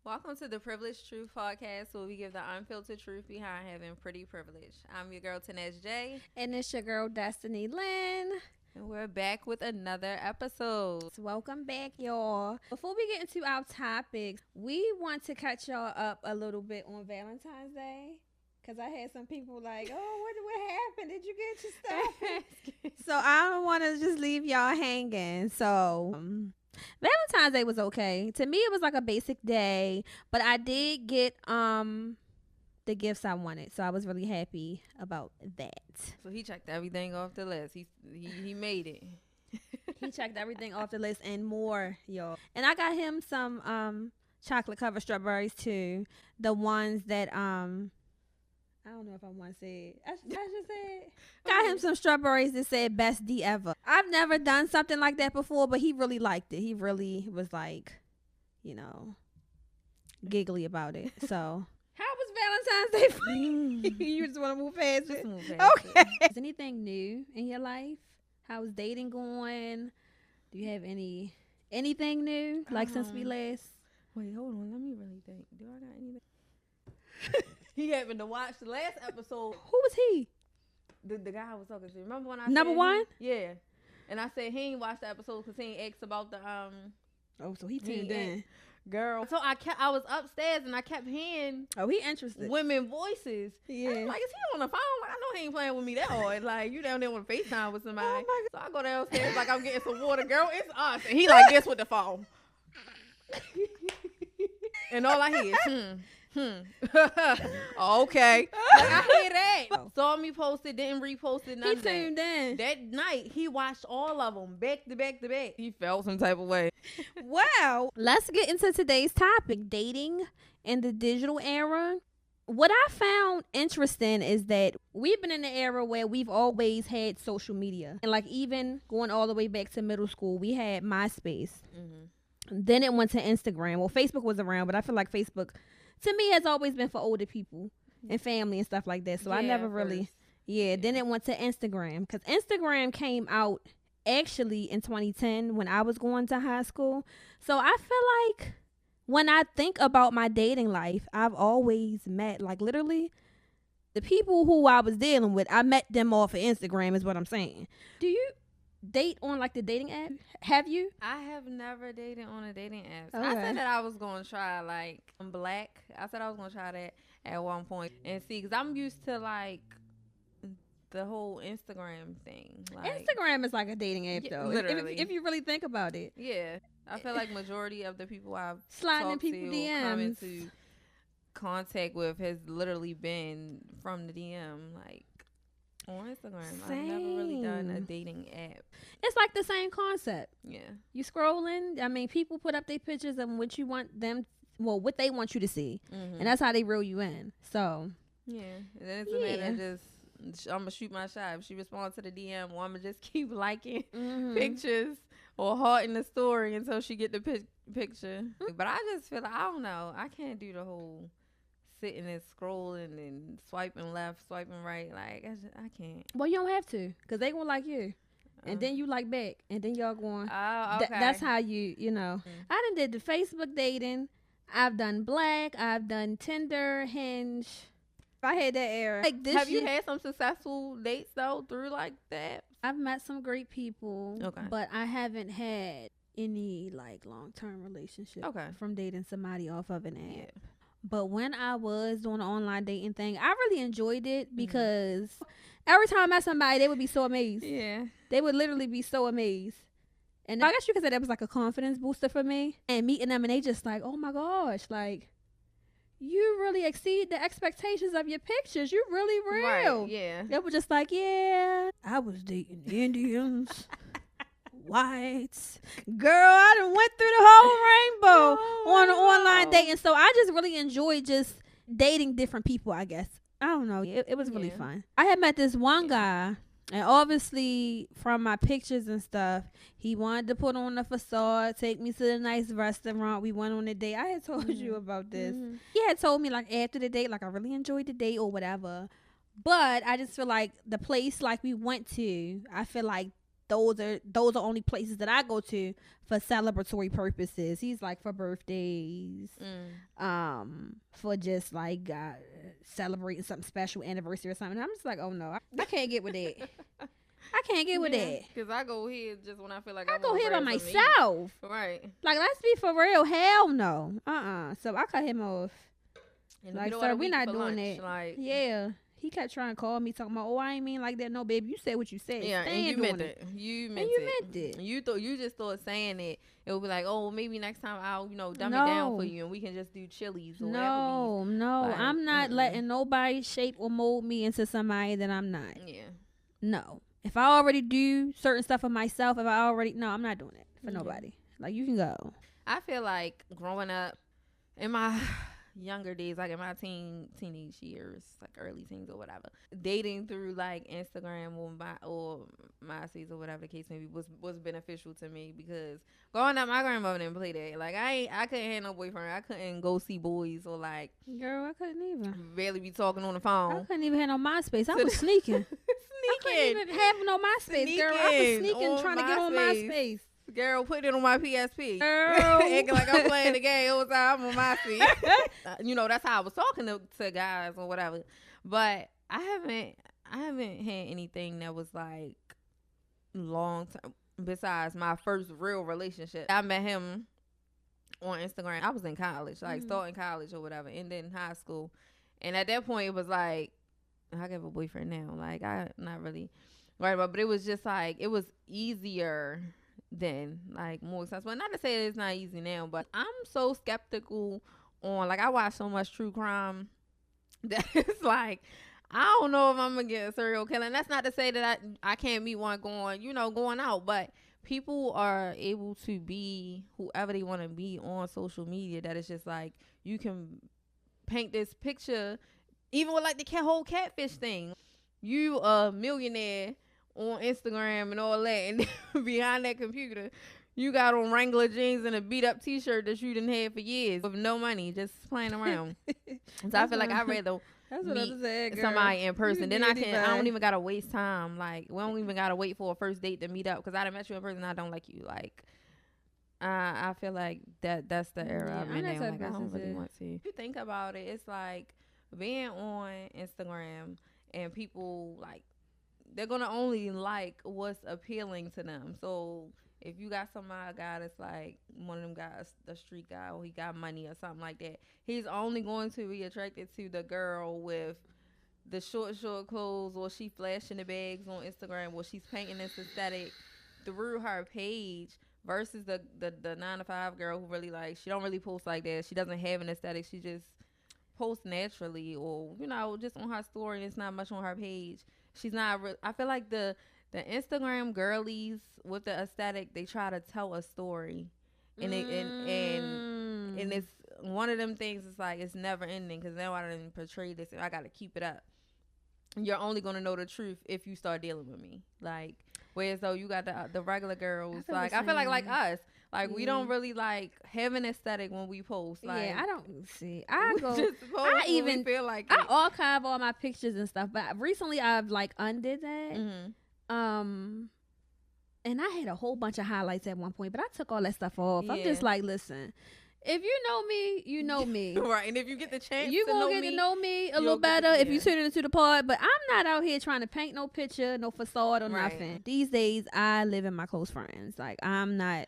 Welcome to the Privileged Truth Podcast, where we give the unfiltered truth behind having pretty privilege. I'm your girl, Tanej J. And it's your girl, Destiny Lynn. And we're back with another episode. So welcome back, y'all. Before we get into our topics, we want to catch y'all up a little bit on Valentine's Day. Because I had some people like, oh, what happened? Did you get your stuff? So I don't want to just leave y'all hanging. So Valentine's Day was okay. To me, it was like a basic day. But I did get the gifts I wanted. So I was really happy about that. So he checked everything off the list. He made it. He checked everything off the list and more, y'all. And I got him some chocolate covered strawberries too. The ones that I don't know if I want to say it. I should say it. Got him some strawberries that said best D ever. I've never done something like that before, but he really liked it. He really was like, giggly about it. So how was Valentine's Day for you? You just want to move past it? Move past Okay. it. Is anything new in your life? How's dating going? Do you have anything new? Like since we last? Wait, hold on. Let me really think. Do I got anything? He happened to watch the last episode. Who was he? The guy I was talking to. Remember when I Number said one? Yeah. And I said he ain't watched the episode because he ain't asked about the Oh, so he tuned in. girl. So I was upstairs and I kept hearing Oh, he interested. women voices. Yeah. I'm like, is he on the phone? Like, I know he ain't playing with me that hard. Like, you down there on FaceTime with somebody. Oh my So I go downstairs like I'm getting some water. Girl, it's us. And he like this with the phone. And all I hear is, okay. Like, I hear that. Saw me posted, didn't repost it, none He of that. tuned in. That night, he watched all of them back to back to back. He felt some type of way. Wow. Let's get into today's topic, dating in the digital era. What I found interesting is that we've been in an era where we've always had social media. And like even going all the way back to middle school, we had MySpace. Then it went to Instagram. Well, Facebook was around, but I feel like Facebook, to me, has always been for older people and family and stuff like that. So I Yeah, never really, first. Then it went to Instagram. Because Instagram came out actually in 2010 when I was going to high school. So I feel like when I think about my dating life, I've always met, like literally, the people who I was dealing with, I met them off of Instagram is what I'm saying. Do you date on like the dating app? Have you? I have never dated on a dating app. Okay. I said that I was going to try, like, I'm black. I said I was going to try that at one point and see, because I'm used to, like, the whole Instagram thing. Like, Instagram is like a dating app, Yeah, though. literally. If you really think about it, yeah. I feel like majority of the people I've sliding in talked people to or come DMs. into contact with has literally been from the DM, like, on Instagram. I've never really done a Same. dating app. It's like the same concept. Yeah. You scrolling. I mean, people put up their pictures and what you want them, what they want you to see, Mm-hmm. and that's how they reel you in. So Yeah, and then it's a matter of Yeah. just, I'm gonna shoot my shot. If she responds to the DM, well, I'm gonna just keep liking mhm. pictures or hearting the story until she get the picture. But I just feel like, I don't know, I can't do the whole sitting and scrolling and swiping left, swiping right. Like, I can't. Well, you don't have to, cause they gonna like you, and then you like back, and then y'all going. Oh, okay. That's how you know. Mm. I done did the Facebook dating. I've done Black. I've done Tinder, Hinge. I had that era. Like this Have you year, had some successful dates though through like that? I've met some great people. Okay. But I haven't had any like long-term relationship Okay. from dating somebody off of an app. Yeah. But when I was doing the online dating thing, I really enjoyed it Mm-hmm. because every time I met somebody, they would be so amazed. Yeah. They would literally be so amazed. And I guess you could say that was like a confidence booster for me. And meeting them and they just like, oh my gosh, like, you really exceed the expectations of your pictures. You really real. Right. Yeah. They were just like, yeah, I was dating Indians, whites. Girl, I done went through the whole rainbow on online dating. So I just really enjoyed just dating different people, I guess. I don't know. It was really Yeah. fun. I had met this one guy, and obviously from my pictures and stuff, he wanted to put on a facade, take me to the nice restaurant. We went on a date. I had told you about this. Mhm. He had told me like after the date, like I really enjoyed the date or whatever. But I just feel like the place like we went to, I feel like those are only places that I go to for celebratory purposes. He's like for birthdays, for just like celebrating something special, anniversary or something. I'm just like, oh no, I can't get with that. I can't get with that. Because I go here just when I feel like I go here by myself. Right. Like, let's be for real. Hell no. So I cut him off. Like, sir, we're not doing that. Like, yeah. He kept trying to call me, talking about, oh, I ain't mean like that. No, baby, you said what you said. Yeah, and you meant it. You meant it. You just thought saying it would be like, oh, maybe next time I'll, dumb it down for you, and we can just do Chili's or No, like, I'm not letting nobody shape or mold me into somebody that I'm not. Yeah. No. If I already do certain stuff for myself, I'm not doing it for nobody. Like, you can go. I feel like growing up in my younger days, like in my teenage years, like early teens or whatever, dating through like Instagram or MySpace or whatever the case may be was beneficial to me, because growing up, my grandmother didn't play that. Like, I couldn't have no boyfriend. I couldn't go see boys, or like, girl, I couldn't even barely be talking on the phone. I couldn't even have no MySpace. I was sneaking. I couldn't even have no MySpace, girl. I was sneaking trying to get on MySpace. Girl, put it on my PSP. Girl. Acting like I'm playing the game all the time on my feet. That's how I was talking to guys or whatever. But I haven't had anything that was like long time besides my first real relationship. I met him on Instagram. I was in college, like starting college or whatever, and then high school. And at that point, it was like, I have a boyfriend now. Like, I not really right, but it was just like, it was easier then, like more accessible. Not to say that it's not easy now, but I'm so skeptical on, like, I watch so much true crime that it's like, I don't know if I'm gonna get a serial killer. And that's not to say that I can't meet one going out, but people are able to be whoever they want to be on social media, that it's just like, you can paint this picture, even with like the whole catfish thing. You a millionaire on Instagram and all that, and behind that computer you got on Wrangler jeans and a beat up t-shirt that you didn't have for years with no money, just playing around. So I feel like I'd rather meet somebody in person. Then I don't even gotta waste time. Like, we don't even gotta wait for a first date to meet up, because I done met you in person, I don't like you. Like, I feel like that's the era I'm in now. Like, I don't really want to. If you think about it, it's like being on Instagram and people, like, they're gonna only like what's appealing to them. So if you got a guy that's like one of them guys, the street guy, or he got money or something like that, he's only going to be attracted to the girl with the short clothes, or she flashing the bags on Instagram, or she's painting this aesthetic through her page, versus the 9-to-5 girl who really, like, she don't really post like that. She doesn't have an aesthetic. She just posts naturally, or just on her story, and it's not much on her page. She's not. I feel like the Instagram girlies with the aesthetic, they try to tell a story, and and it's one of them things. It's like, it's never ending, because now I didn't portray this, and I got to keep it up. You're only gonna know the truth if you start dealing with me. Like, whereas though you got the regular girls, I feel like us. Like, we don't really like have an aesthetic when we post. Like, yeah, I don't see. I go. I even feel like I archive all my pictures and stuff. But recently, I've like undid that. And I had a whole bunch of highlights at one point, but I took all that stuff off. Yeah. I'm just like, listen, if you know me, you know me. Right. And if you get the chance, you gonna get to know me a little better if you turn it into the pod. But I'm not out here trying to paint no picture, no facade, or nothing. These days, I live in my close friends. Like, I'm not.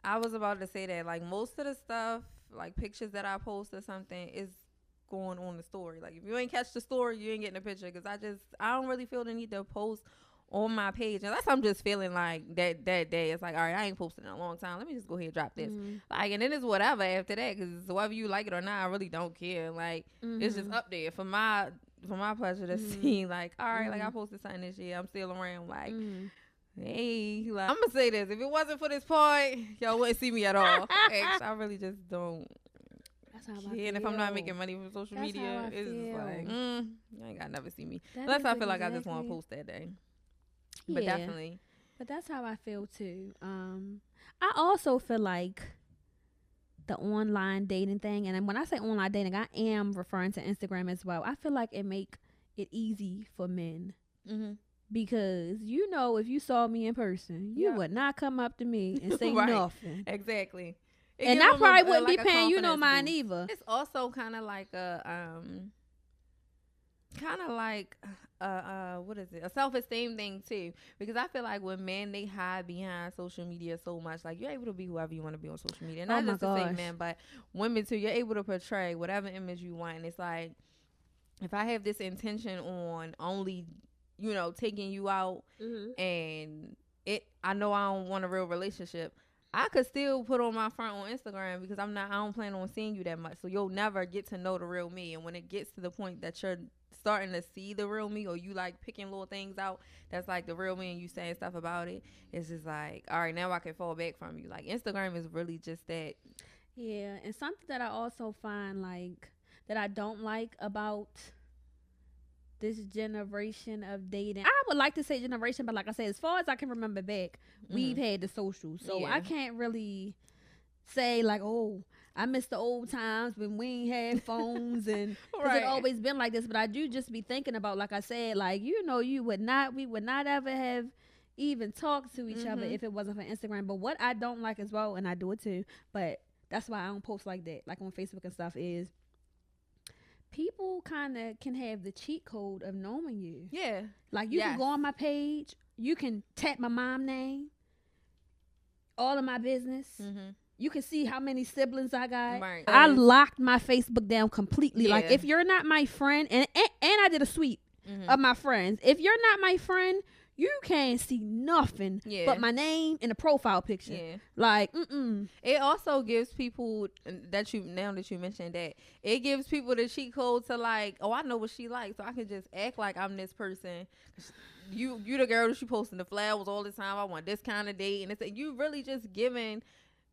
I was about to say that, like, most of the stuff, like pictures that I post or something, is going on the story. Like, if you ain't catch the story, you ain't getting a picture, because I don't really feel the need to post on my page unless I'm just feeling like that day. It's like, all right, I ain't posted in a long time, let me just go ahead and drop this. Like, and then it's whatever after that, because whether you like it or not, I really don't care. Like, it's just up there for my pleasure to see. Like, all right, like, I posted something this year, I'm still around. Like, hey, like, I'm gonna say this: if it wasn't for this part, y'all wouldn't see me at all. I really just don't. That's how care. And if I'm not making money from social media, it's just like, you ain't gotta never see me. Unless I feel like I just want to post that day. But definitely. But that's how I feel too. I also feel like the online dating thing, and when I say online dating, I am referring to Instagram as well. I feel like it make it easy for men. Because you know, if you saw me in person, you Yeah. would not come up to me and say Right. nothing. Exactly. It And give I them probably wouldn't like be a paying you no confidence mind boost. either. It's also kind of like what is it? A self-esteem thing too, because I feel like when men, they hide behind social media so much. Like, you're able to be whoever you want to be on social media, not my just to say gosh. men, but women too. You're able to portray whatever image you want. And it's like, if I have this intention on only, taking you out, and I know I don't want a real relationship, I could still put on my front on Instagram, because I don't plan on seeing you that much. So you'll never get to know the real me. And when it gets to the point that you're starting to see the real me, or you like picking little things out that's like the real me, and you saying stuff about it, it's just like, all right, now I can fall back from you. Like, Instagram is really just that. Yeah, and something that I also find like that I don't like about this generation of dating. I would like to say generation, but like I said, as far as I can remember back, we've had the social. So Yeah. I can't really say like, oh, I miss the old times when we ain't had phones and because Right. it always been like this. But I do just be thinking about, like I said, like, we would not ever have even talked to each other if it wasn't for Instagram. But what I don't like as well, and I do it too, but that's why I don't post like that, like on Facebook and stuff, is people kind of can have the cheat code of knowing you. Yeah. Like, you can go on my page, you can tap my mom name, all of my business. You can see how many siblings I got. Right. I locked my Facebook down completely. Yeah. Like, if you're not my friend, and I did a sweep of my friends. If you're not my friend, you can't see nothing but my name and a profile picture. Yeah. Like, It also gives people now that you mentioned that, it gives people the cheat code to like, oh, I know what she likes, so I can just act like I'm this person. You the girl that she posting the flowers all the time. I want this kind of date, and it's you really just giving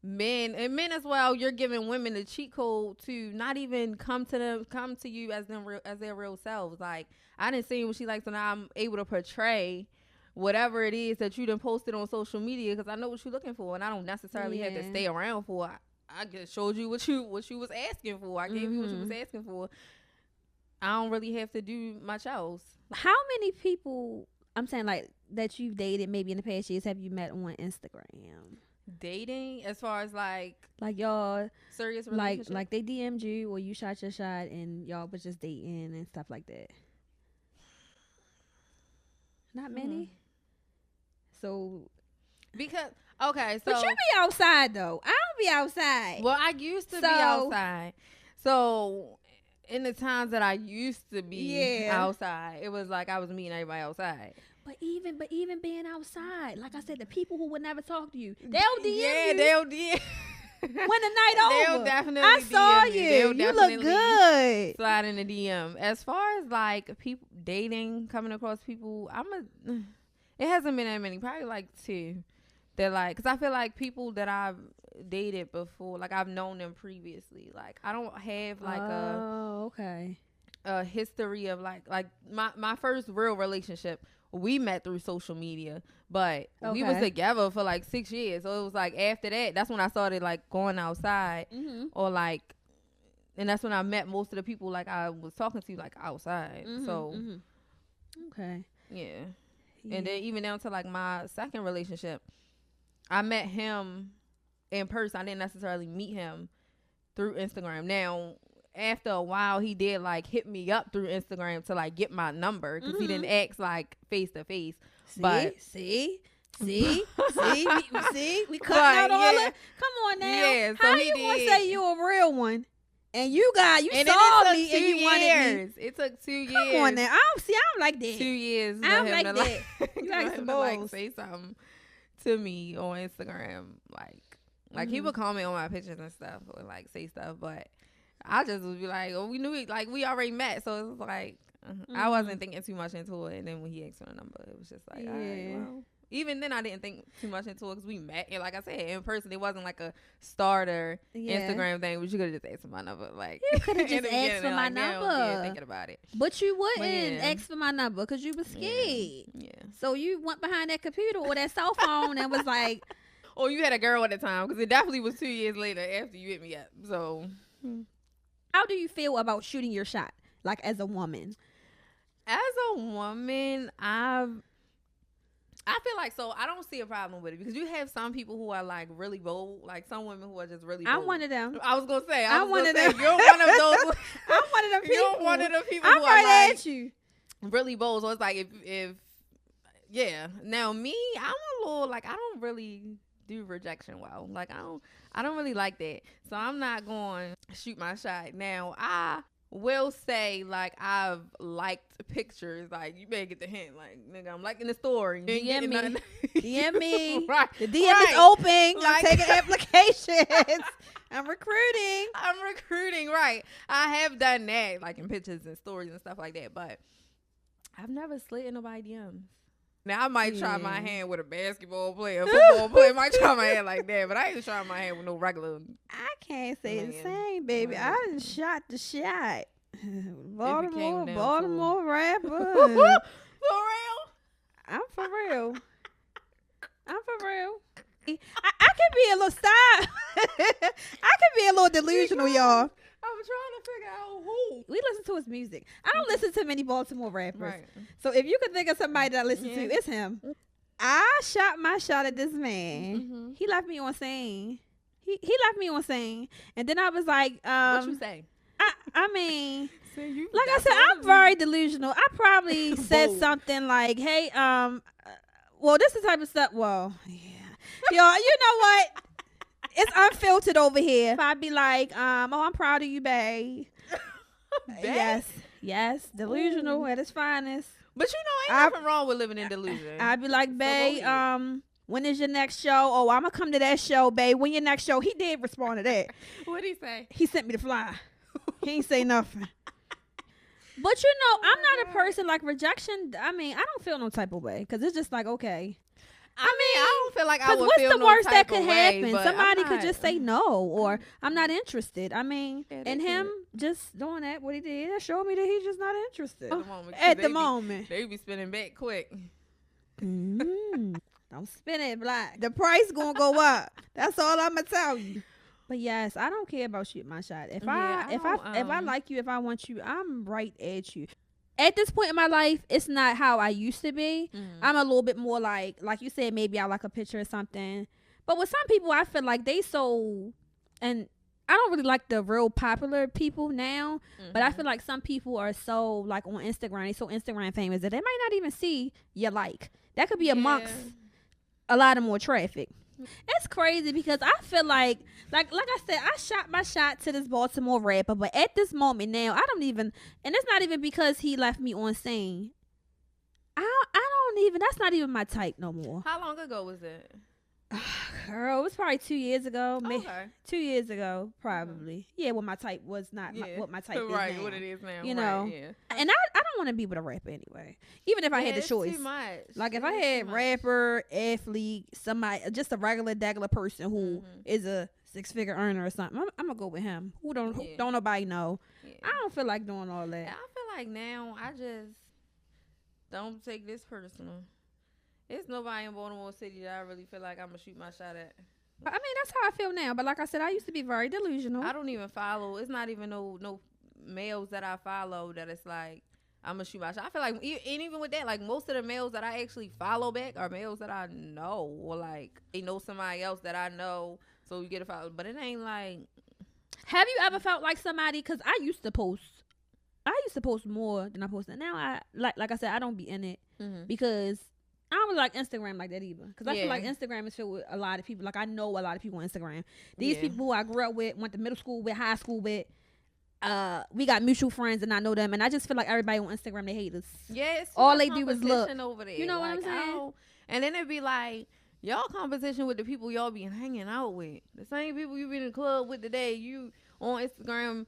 men as well. You're giving women the cheat code to not even come to you as their real selves. Like, I didn't see what she likes, so now I'm able to portray whatever it is that you done posted on social media, because I know what you're looking for, and I don't necessarily have to stay around for. I just showed you what you was asking for. I gave you what you was asking for. I don't really have to do much else. how many people, I'm saying, like, that you've dated maybe in the past years, have you met on Instagram? Dating, as far as like y'all serious relationship? like they DM'd you or you shot your shot and y'all was just dating and stuff like that? Not many. So because okay, so but you be outside though. I don't be outside. Well, I used to be outside. So in the times that I used to be outside, it was like I was meeting everybody outside. But even being outside, like I said, the people who would never talk to you, they'll DM you. Yeah, they'll DM. When the night over, they'll definitely I saw DM you. You look good. Slide in the DM. As far as like people dating, coming across people, it hasn't been that many. Probably like 2. That like, because I feel like people that I've dated before, like I've known them previously. Like I don't have like a history of like my first real relationship. We met through social media, but we was together for like 6 years. So it was like after that, that's when I started like going outside or like, and that's when I met most of the people like I was talking to like outside. Yeah. And then even down to like my second relationship, I met him in person. I didn't necessarily meet him through Instagram. Now, after a while, he did like hit me up through Instagram to like get my number, because he didn't ask like face to face. But see, we cutting out all the. Come on now. Yeah, so how you gonna say you a real one? And you saw me and you wanted me. It took 2 years. Come on now. I don't like that. 2 years. I don't like that. You like some balls. Like say something to me on Instagram, like he would comment on my pictures and stuff, or like say stuff, but I just would be like, oh, we knew it, like we already met, so it was like I wasn't thinking too much into it. And then when he asked for the number, it was just like, all right, well. Even then, I didn't think too much into it, because we met, and like I said, in person, it wasn't like a starter Instagram thing, but you could have just asked for my number. Like, you could have just asked for my number. Thinking about it, but you wouldn't ask for my number because you was scared. Yeah. So you went behind that computer or that cell phone and was like, or you had a girl at the time, because it definitely was 2 years later after you hit me up. So, how do you feel about shooting your shot, like as a woman? As a woman, I feel like so I don't see a problem with it because you have some people who are like really bold, like some women who are just really bold. I'm one of them. I was gonna say, I'm one of them. You're one of those. I'm one of them people. You're one of the people I'm who right are like at you. really bold. So it's like if yeah. Now me, I'm a little like I don't really do rejection well. Like I don't really like that. So I'm not going to shoot my shot. Now I will say like I've liked pictures. Like you better get the hint. Like nigga, I'm liking the story. DM me. DM me. Right. The DM is open. Like- I'm taking applications. I'm recruiting. I'm recruiting. Right. I have done that, like in pictures and stories and stuff like that. But I've never slid in nobody's DMs. Now I might try my hand with a basketball player, a football player. Might try my hand like that, but I ain't trying my hand with no regular. I can't say the Man. same, baby. Right. I done shot the shot. became down Baltimore rapper. For real? I'm for real. I'm for real. I can be a little style. I can be a little delusional, y'all. I'm trying to figure out who. We listen to his music. I don't listen to many Baltimore rappers. Right. So if you could think of somebody that I listen Yeah. to, it's him. I shot my shot at this man. Mm-hmm. He left me on scene. He left me on scene. And then I was like, What you say? I mean, See, you like I got said, I'm something. very delusional. I probably said Bold. something like, hey, well, this is the type of stuff. Well, yeah. Y'all, you know what? It's unfiltered over here. If I'd be like, oh, I'm proud of you, babe. Babe? Yes. Delusional Ooh. at its finest. But you know, ain't nothing wrong with living in delusion. I'd be like, babe, go ahead. when is your next show? Oh, I'm going to come to that show, babe. When your next show? He did respond to that. What'd he say? He sent me the fly. He ain't say nothing. But you know, I'm not a person like rejection. I mean, I don't feel no type of way because it's just like, okay. I mean, I don't feel like I Because would what's feel the no worst that type could of way, happen? but Somebody I'm could not- just say no, or I'm not interested. I mean, Yeah, and they him could. just doing that, what he did, that showed me that he's just not interested At the moment, 'cause at they the be- moment. They be spinning back quick. Don't spin it black. The price gonna go up. That's all I'm gonna tell you. But yes, I don't care about shooting my shot. If Yeah, I if I don't, like you, if I want you, I'm right at you. At this point in my life, it's not how I used to be. I'm a little bit more like you said, maybe I like a picture or something. But with some people, I feel like they so, and I don't really like the real popular people now, but I feel like some people are so like on Instagram, they so Instagram famous that they might not even see you like. That could be amongst a lot of more traffic. It's crazy because I feel like I said, I shot my shot to this Baltimore rapper, but at this moment now, I don't even, and it's not even because he left me on scene. I don't even, that's not even my type no more. How long ago was it? Girl, it was probably 2 years ago. Okay. 2 years ago, probably. Yeah, what my type was not what my type is right, now. what it is now. You right, know. yeah. And I don't want to be with a rapper anyway. Even if I had the It's choice. Too much. Like if It I is had too much. rapper, athlete, somebody, just a regular person who is a 6-figure earner or something, I'm gonna go with him. Who don't nobody know. Yeah. I don't feel like doing all I that. feel like now I just don't take this personal. It's nobody in Baltimore City that I really feel like I'm gonna shoot my shot at. I mean, that's how I feel now. But like I said, I used to be very delusional. I don't even follow. It's not even no males that I follow that it's like I'm gonna shoot my shot. I feel like and even with that, like most of the males that I actually follow back are males that I know or like they know somebody else that I know, so you get a follow. But it ain't like Have you ever felt like somebody? Because I used to post more than I post now. I like I said, I don't be in it because I don't really like Instagram like that either. Because I feel like Instagram is filled with a lot of people. Like I know a lot of people on Instagram. These people who I grew up with, went to middle school with, high school with. We got mutual friends and I know them, and I just feel like everybody on Instagram they hate us. yes, All they do is look. over there. You know what I'm Like, saying? And then it'd be like y'all competition with the people y'all be hanging out with. The same people you be in the club with today. You on Instagram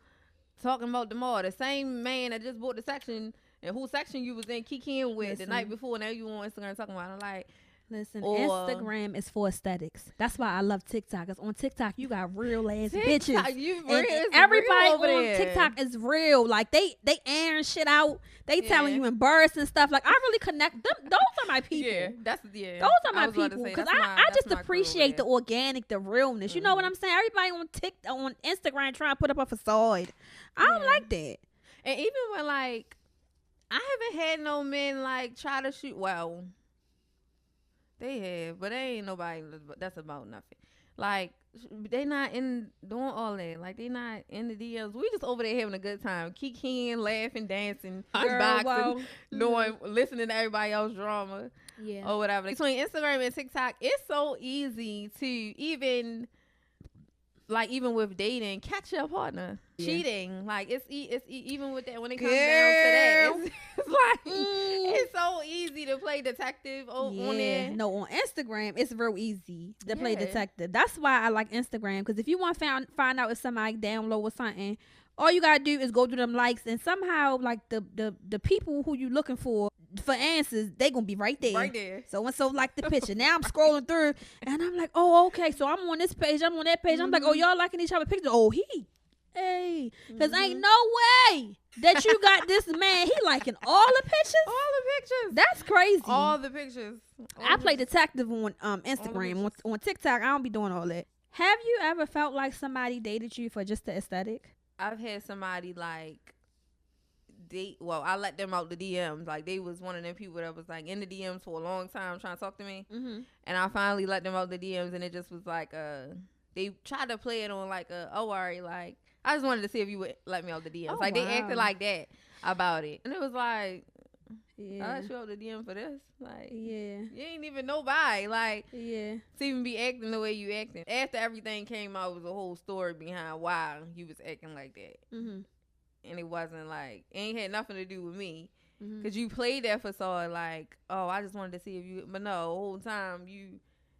talking about them all. The same man that just bought the section and whose section you was in kikiing with the night before. Now you on Instagram talking about it. Like, Listen, Or- Instagram is for aesthetics. That's why I love TikTok. Cause on TikTok you got real ass TikTok, bitches. you And real- it's everybody real over on there. TikTok is real. Like they airing shit out. They telling Yeah. you embarrassing stuff. Like I really connect them. Those are my people. yeah, Those are I my was about to people. say, Cause that's my- I that's just my crew appreciate the over organic, the realness. You know what I'm saying? Everybody on Instagram trying to put up a facade. I don't like that. And even when like I haven't had no men like try to shoot. Well, They have, but they ain't nobody that's about nothing. Like, they not in doing all that. Like, they not in the DMs. We just over there having a good time, kikiing, laughing, dancing, unboxing, doing, listening to everybody else's drama, or whatever. Between Instagram and TikTok, it's so easy to even with dating, catch your partner cheating. Like, it's even with that, when it comes down to that, it's like it's so easy to play detective on there. No, on Instagram it's real easy to play detective. That's why I like Instagram, because if you want to find out if somebody down low or something, all you gotta do is go through them likes, and somehow like the people who you looking for answers, they gonna be right there. So and so like the picture. Now I'm scrolling through and I'm like, oh, okay, so I'm on this page, I'm on that page. I'm like, oh, y'all liking each other pictures. Oh, because ain't no way that you got this man, he liking all the pictures. That's crazy. All the pictures. I play detective on Instagram. On TikTok, I don't be doing all that. Have you ever felt like somebody dated you for just the aesthetic? I've had somebody like I let them out the DMs. Like, they was one of them people that was like in the DMs for a long time trying to talk to me. And I finally let them out the DMs, and it just was like they tried to play it on like oh, alright, like, I just wanted to see if you would let me out the DMs. They acted like that about it. And it was like, I let you out the DM for this. Like, you ain't even nobody. Like, to even be acting the way you acting. After everything came out, it was a whole story behind why you was acting like that. And it wasn't like, it ain't had nothing to do with me. Because you played that facade like, oh, I just wanted to see if you, but no, the whole time you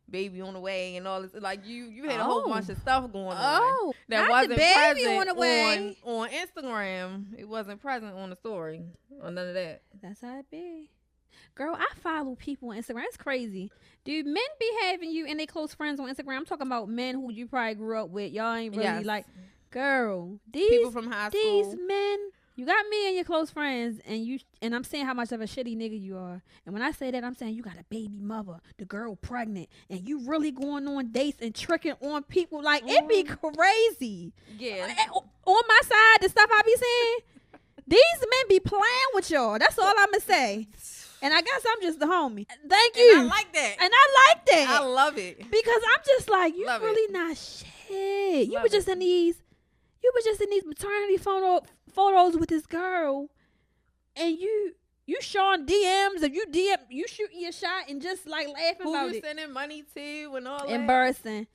baby on the way and all this, like, you had a whole bunch of stuff going on that wasn't present on Instagram. It wasn't present on the story or none of that. That's how it be. Girl, I follow people on Instagram. It's crazy. Do men be having you and they close friends on Instagram? I'm talking about men who you probably grew up with. Y'all ain't really like, girl, these people from high school. These men, you got me and your close friends, and I'm saying how much of a shitty nigga you are. And when I say that, I'm saying you got a baby mother, the girl pregnant, and you really going on dates and tricking on people. Like, it be crazy. Yeah. On my side, the stuff I be saying, these men be playing with y'all. That's all I'ma say. And I guess I'm just the homie. Thank you. And I like that. And I like that. I love it. Because I'm just like, you really not shit. You were just in these maternity photos with this girl, and you showing DMs, and you shooting your shot and just like laughing about it. Who you sending money to and all that. Embarrassing.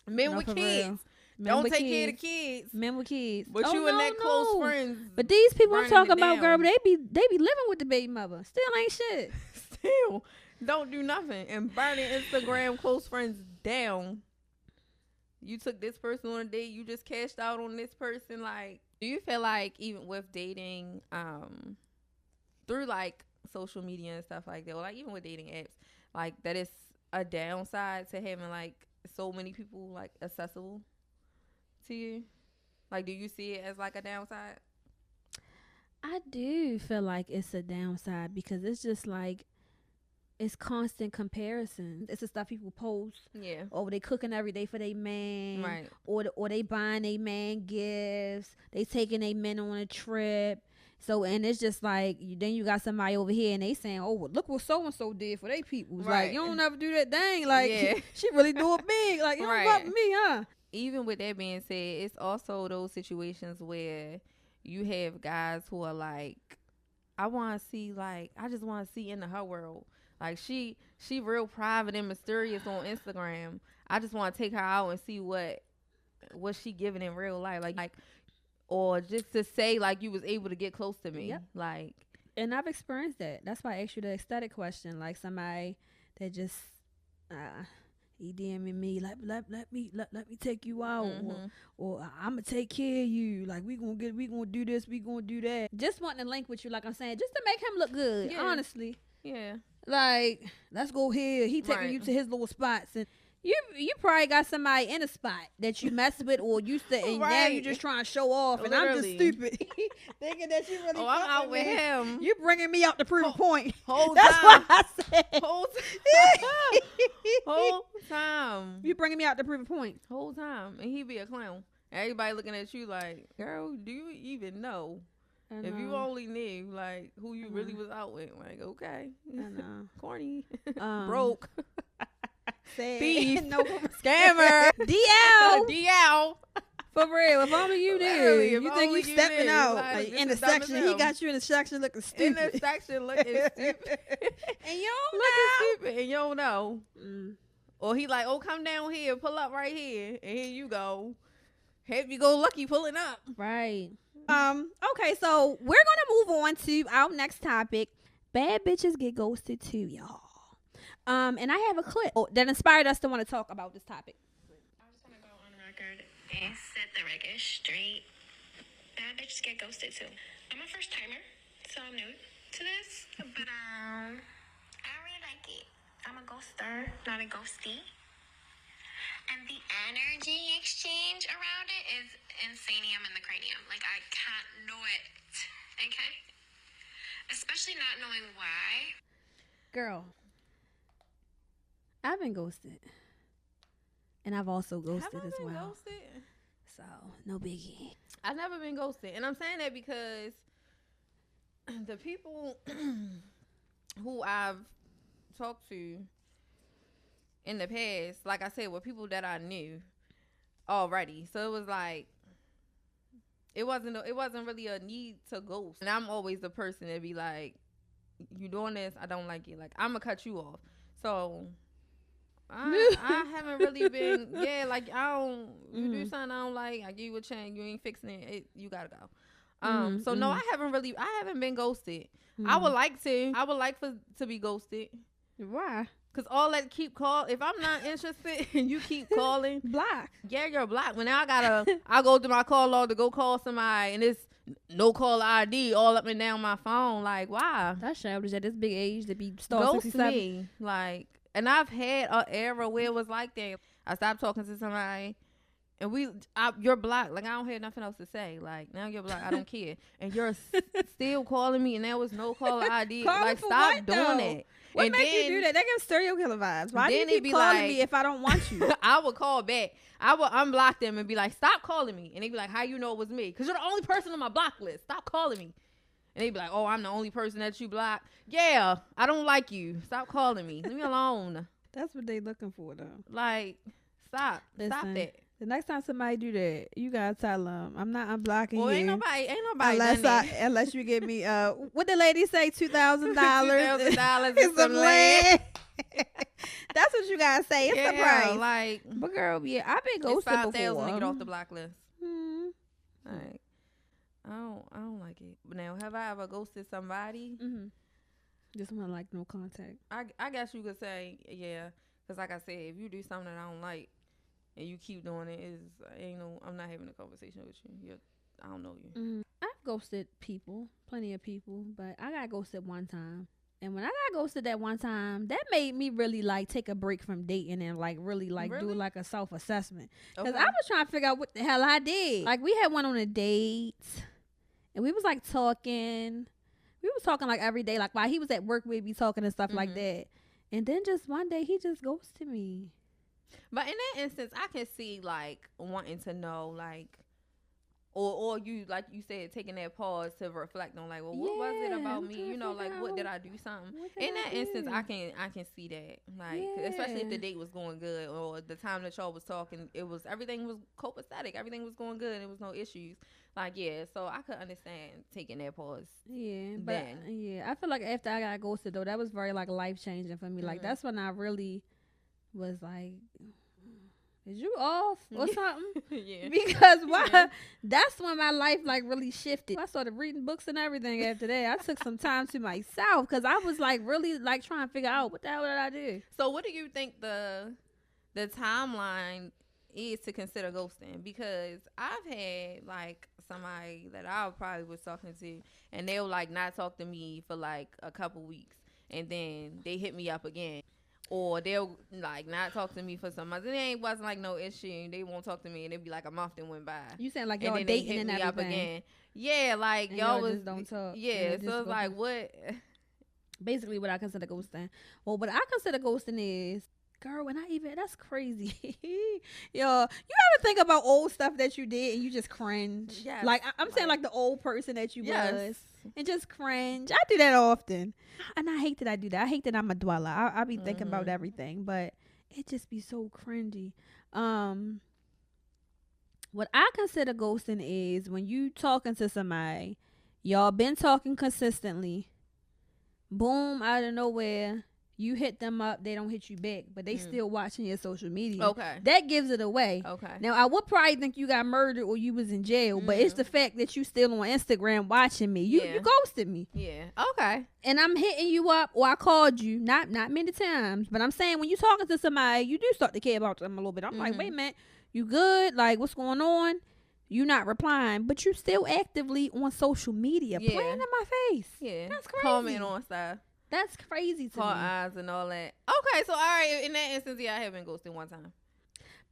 Men with kids. Don't take care of the kids. Men with kids. But you and that close friends. But these people I'm talking about, girl, they be living with the baby mother. Still ain't shit. Still don't do nothing and burning Instagram close friends down. You took this person on a date. You just cashed out on this person. Like, do you feel like even with dating, through like social media and stuff like that, or like even with dating apps, like that is a downside to having like so many people like accessible to you? Like, do you see it as like a downside? I do feel like it's a downside because it's just like, it's constant comparison. It's the stuff people post. Yeah. Or they cooking every day for their man. Right. Or they buying their man gifts. They taking their men on a trip. So, and it's just like, then you got somebody over here and they saying, oh, well, look what so-and-so did for they people. Right. Like, you don't ever do that thing. Like, she really do it big. Like, you don't fuck with me, huh? Even with that being said, it's also those situations where you have guys who are like, I want to see, like, I just want to see into her world. Like, she real private and mysterious on Instagram. I just want to take her out and see what she giving in real life. Like, or just to say, like, you was able to get close to me. Yep. Like, and I've experienced that. That's why I asked you the aesthetic question. Like, somebody that just he DMing me, like, let me take you out, or I'm gonna take care of you. Like, we gonna do this, we gonna do that. Just wanting to link with you, like I'm saying, just to make him look good. Yeah. Honestly. Yeah. Like, let's go here. He taking you to his little spots, and you probably got somebody in a spot that you mess with or used to, and now you just trying to show off. And I'm just stupid, thinking that you really. Oh, I'm out with him. You bringing me out to prove a point. That's what I said. Whole time. You bringing me out to prove a point. Whole time, and he be a clown. Everybody looking at you like, girl, do you even know? If you only knew like who you really was out with, like okay, I know. corny, broke, thief, no scammer, DL, DL. For real, if only you Literally, knew. if You think only you you stepping knew. out Like, in this the is dumb as section. He hell. got you in the section looking In stupid. the section looking stupid, And you don't looking know. stupid, and you don't know. Mm. Or he like, oh, come down here, pull up right here, and here you go. Happy go lucky pulling up. Right. Okay, so we're gonna move on to our next topic. Bad bitches get ghosted too, y'all. And I have a clip that inspired us to want to talk about this topic. I just want to go on record and set the record straight. Bad bitches get ghosted too. I'm a first timer, so I'm new to this, but I really like it. I'm a ghoster, not a ghostie. And the energy exchange around it is insanium in the cranium. Like, I can't know it. Okay? Especially not knowing why. Girl, I've been ghosted. And I've also ghosted Have I as been well. ghosted? So, no biggie. I've never been ghosted, and I'm saying that because the people who I've talked to in the past, like I said, were people that I knew already. So it was like it wasn't really a need to ghost. And I'm always the person that be like, you doing this, I don't like it. Like, I'm gonna cut you off. So I haven't really been like you do something I don't like, I give you a chance, you ain't fixing it, you gotta go. So no, I haven't been ghosted. I would like to be ghosted. Why? Cause all that keep call, if I'm not interested and you keep calling, Block. yeah, you're blocked. When now I go through my call log to go call somebody, and it's no call ID all up and down my phone. Like, why? That's childish at this big age to be star Ghost 67. me. Like, and I've had an era where it was like that. I stopped talking to somebody, and you're blocked. Like, I don't have nothing else to say. Like, now you're blocked. I don't care. And you're still calling me, and there was no caller ID. Calling like, for stop what, doing though? that. What And make you then- do that? They give serial killer vibes. Why do you then it keep be calling like- me if I don't want you? I would call back. I would unblock them and be like, stop calling me. And they'd be like, how you know it was me? Because you're the only person on my block list. Stop calling me. And they'd be like, oh, I'm the only person that you blocked. Yeah, I don't like you. Stop calling me. Leave me alone. That's what they looking for, though. Like, stop. Stop Listen, that. The next time somebody do that, you gotta tell them I'm not unblocking Well, you. ain't nobody done that. Unless you give me what the lady say, $2,000 $2,000 and some land. That's what you gotta say. It's the price. Like, But girl, yeah, I've been it's ghosted $5,000 before. to get off the block list. Hmm. Like, I don't like it. But now, have I ever ghosted somebody? Mm-hmm. Just want like no contact. I guess you could say, yeah. Because like I said, if you do something that I don't like and you keep doing it, I'm not having a conversation with you. I don't know you. Mm-hmm. I've ghosted people, plenty of people, but I got ghosted one time. And when I got ghosted that one time, that made me really like take a break from dating and like really do Really? like a self-assessment. Because Okay. I was trying to figure out what the hell I did. Like we had one on a date and we was like talking. We was talking like every day. Like while he was at work, we'd be talking and stuff like Mhm. that. And then just one day he just ghosted me. But in that instance, I can see like wanting to know like, or you like you said taking that pause to reflect on like, well, what was it Yeah, about I'm me? trying You to know, figure like what out did I do something? what did In I that instance, do? I can see that like, especially if the Yeah. date was going good or the time that y'all was talking, everything was copacetic, everything was going good, and there was no issues. Like yeah, so I could understand taking that pause. Yeah, but Then. yeah, I feel like after I got ghosted though, that was very like life changing for me. Like Mhm. that's when I really was like, "Is you off or something?" Yeah. Because why? Yeah. That's when my life like really shifted. I started reading books and everything after that. I took some time to myself because I was like really like trying to figure out what the hell did I do. So what do you think the timeline is to consider ghosting? Because I've had like somebody that I probably was talking to and they'll like not talk to me for like a couple weeks and then they hit me up again. Or they'll like not talk to me for some months. It wasn't like no issue. They won't talk to me and it'd be like a month that went by. You saying like And y'all then they dating hit and me everything? up again. Yeah, like And y'all y'all was just don't talk, and Yeah, it so just it's go like from- what Basically, what I consider ghosting. Well, what I consider ghosting is girl, and that's crazy. Yo, you ever think about old stuff that you did and you just cringe? Yes. Like I'm saying, like the old person that you Yes. was, and just cringe. I do that often, and I hate that I do that. I hate that I'm a dweller. I be thinking about everything, but it just be so cringy. What I consider ghosting is when you talking to somebody, y'all been talking consistently. Boom, out of nowhere, you hit them up, they don't hit you back, but they still watching your social media. Okay. That gives it away. Okay. Now, I would probably think you got murdered or you was in jail, but it's the fact that you still on Instagram watching me. You ghosted me. Yeah. Okay. And I'm hitting you up, or I called you, not many times, but I'm saying when you talking to somebody, you do start to care about them a little bit. I'm like, wait a minute, you good? Like, what's going on? You not replying, but you still actively on social media, playing in my face. Yeah. That's crazy. Comment on stuff. That's crazy to Call me. eyes and all that. Okay, so all right, in that instance, yeah, I have been ghosted one time.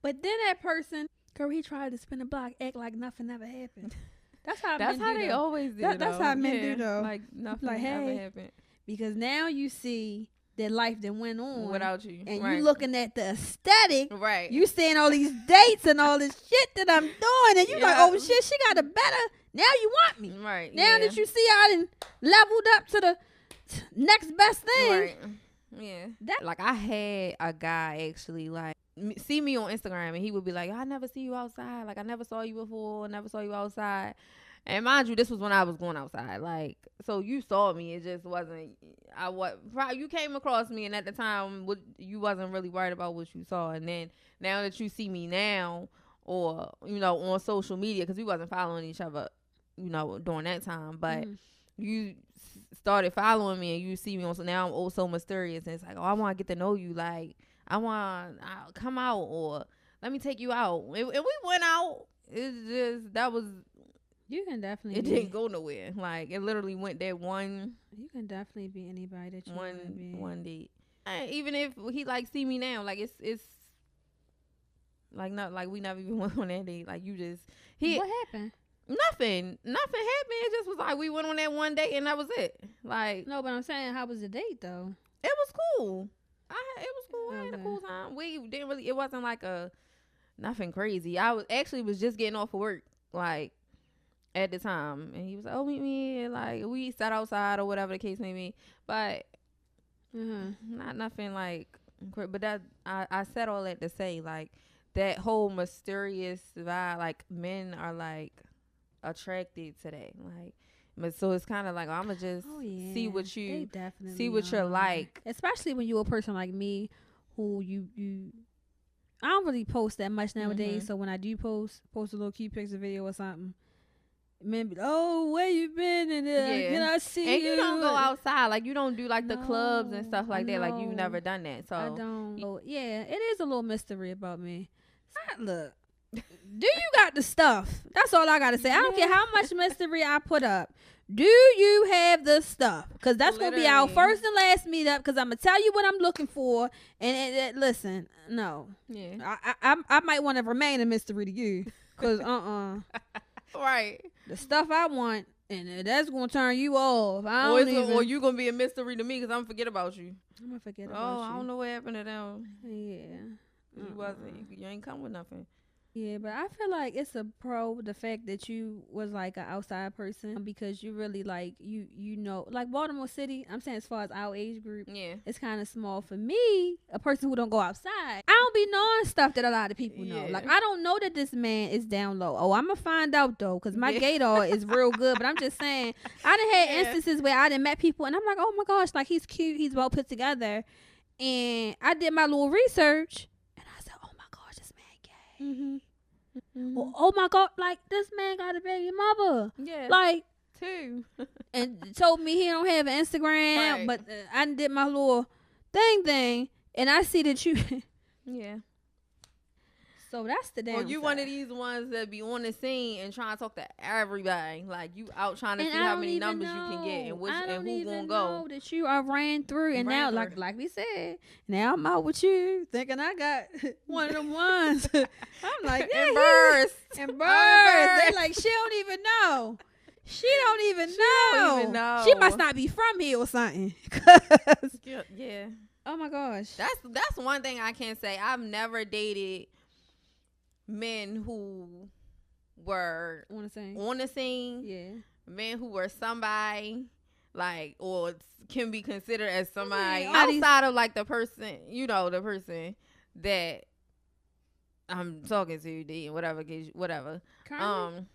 But then that person, girl, he tried to spin a block, act like nothing ever happened. That's how That's men how do, they though. always do. That's how men do, though. Like nothing Like, ever hey. happened Because now you see that life that went on without you, and right. you looking at the aesthetic. Right. You seeing all these dates and all this shit that I'm doing, and you like, Yeah. oh shit, she got a better. Now you want me. Right. Now yeah. that you see I done leveled up to the next best thing. Right. Yeah. Like I had a guy actually like see me on Instagram and he would be like, I never see you outside. Like I never saw you before. Never saw you outside. And mind you, this was when I was going outside. Like, so you saw me. It just wasn't. You came across me, and at the time, you wasn't really worried about what you saw. And then now that you see me now, or on social media, because we wasn't following each other, during that time, but you started following me, and you see me on. So now I'm also mysterious, and it's like, oh, I want to get to know you. Like, I'll come out, or let me take you out. And we went out. It's just that was. You can definitely. It didn't go nowhere. Like it literally went there one. You can definitely be anybody that you want to be. One date. Even if he like see me now, like it's like not like we never even went on that date. Like you just What happened? Nothing happened. It just was like we went on that one date and that was it. Like no, but I'm saying, how was the date though? It was cool. It was cool. I had a cool time. We didn't really. It wasn't like nothing crazy. I was just getting off of work. Like. At the time, and he was like, "Oh, meet me." Like we sat outside or whatever the case may be, but not nothing like. But that I said all that to say like that whole mysterious vibe. Like men are like attracted to that. Like, but so it's kind of like I'ma just see what you you're like, especially when you're a person like me, who you. I don't really post that much nowadays. So when I do post a little cute picture video or something. Men be, oh, where you been? And can I see you? And you don't go outside. Like, you don't do, like, the clubs and stuff like that. Like, you've never done that. So I don't. Yeah, it is a little mystery about me. Look, do you got the stuff? That's all I got to say. I don't care how much mystery I put up. Do you have the stuff? Because that's going to be our first and last meetup. Because I'm going to tell you what I'm looking for. And listen, no. Yeah. I might want to remain a mystery to you. Because, Right. The stuff I want, and that's going to turn you off. Or you going to be a mystery to me because I'm going to forget about you. I'm going to forget about you. Oh, I don't know what happened to them. Yeah. You ain't come with nothing. Yeah, but I feel like it's a pro, the fact that you was like an outside person, because you really like, you know, like Baltimore City, I'm saying as far as our age group, it's kind of small for me, a person who don't go outside. I don't be knowing stuff that a lot of people know. Like, I don't know that this man is down low. Oh, I'm going to find out though, because my gaydar is real good, but I'm just saying, I done had instances where I done met people and I'm like, oh my gosh, like he's cute, he's well put together. And I did my little research. Well, oh my God, like this man got a baby mother. Yeah. Like, two. and told me he don't have an Instagram, but I did my little thing, and I see that you. Yeah. So that's the damn. Or you one of these ones that be on the scene and trying to talk to everybody. Like you out trying to see how many numbers you can get and which and who gonna go. Know that you are ran through, and now like we said, now I'm out with you thinking I got one of them ones. I'm like, yeah, embarrassed. They like, she don't even know. She don't even know. She must not be from here or something. Yeah. Oh my gosh. That's one thing I can say. I've never dated men who were On on the scene. Yeah. Men who were somebody like, or can be considered as somebody all these- outside of like the person, the person that I'm talking to, dating, whatever. Currently?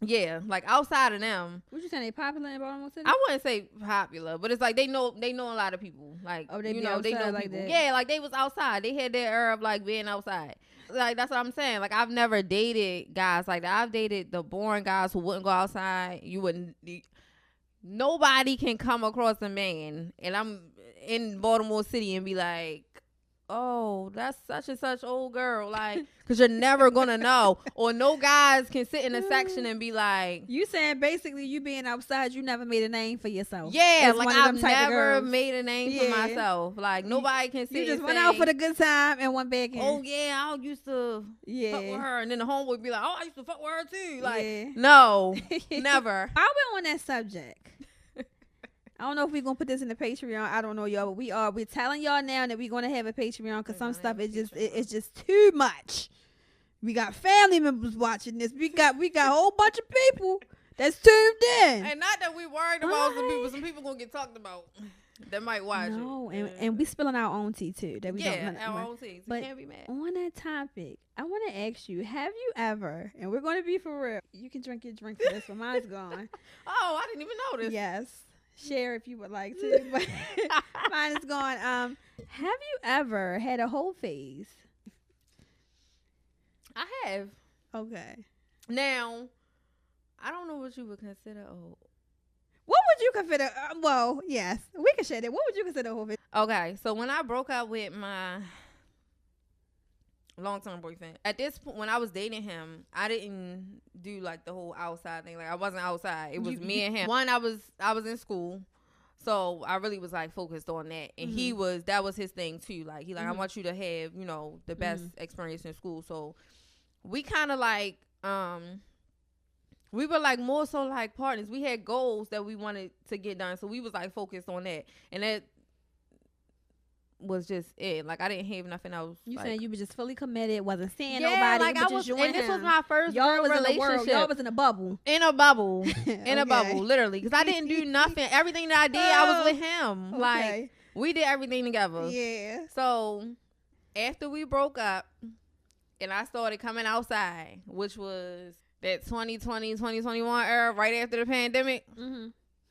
Yeah, like outside of them, What you saying? They popular in Baltimore City? I wouldn't say popular, but it's like they know a lot of people. Like, Oh, they be they know outside like people. that? Yeah, like they was outside. They had their era of like being outside. Like that's what I'm saying. Like I've never dated guys like that. I've dated the boring guys who wouldn't go outside. Nobody can come across a man, and I'm in Baltimore City and be like, oh, that's such and such old girl, like, because you're never gonna know. Or no guys can sit in a section and be like, You saying basically you being outside, you never made a name for yourself. yeah, As like one of them I've type of never girls. made a name for Yeah. myself. Like nobody can sit You just and went say, out for the good time and went back in. oh yeah, I used to fuck with yeah. her, and then the homeboy be like, oh, I used to fuck with her too. Like, Yeah. no, never. While we're on that subject, I don't know if we're gonna put this in the Patreon. I don't know, y'all, but we're telling y'all now that we're gonna have a Patreon because some stuff is just it's just too much. We got family members watching this. We got a whole bunch of people that's tuned in. And not that we worried about some people. Some people gonna get talked about that might watch No, it. and we spilling our own tea too. That we yeah, don't. our own things. But We can't be mad. on that topic, I want to ask you: have you ever? And we're going to be for real. You can drink your drink for this one. Mine's gone. Oh, I didn't even notice. Yes. Share if you would like to, but mine is gone. Have you ever had a whole phase? I have. Okay. Now, I don't know what you would consider old. What would you consider? Well, yes, we can share that. What would you consider a whole phase? Okay, so when I broke up with my long-term boyfriend, at this point, when I was dating him, I didn't do like the whole outside thing. Like I wasn't outside. It was me and him. One, I was in school, so I really was like focused on that, and that was his thing too. Like I want you to have the best experience in school. So we kind of like we were like more so like partners. We had goals that we wanted to get done, so we was like focused on that, and that was just it. Like I didn't have nothing else. You like, saying you were just fully committed, wasn't seeing yeah, nobody, like but I just was, you and this was my first y'all real was relationship. in the world. Y'all was in a bubble. In a bubble, Okay. literally, because I didn't do nothing. Everything that I did, I was with him. Okay. Like we did everything together. Yeah. So after we broke up, and I started coming outside, which was that 2020, 2021 era, right after the pandemic,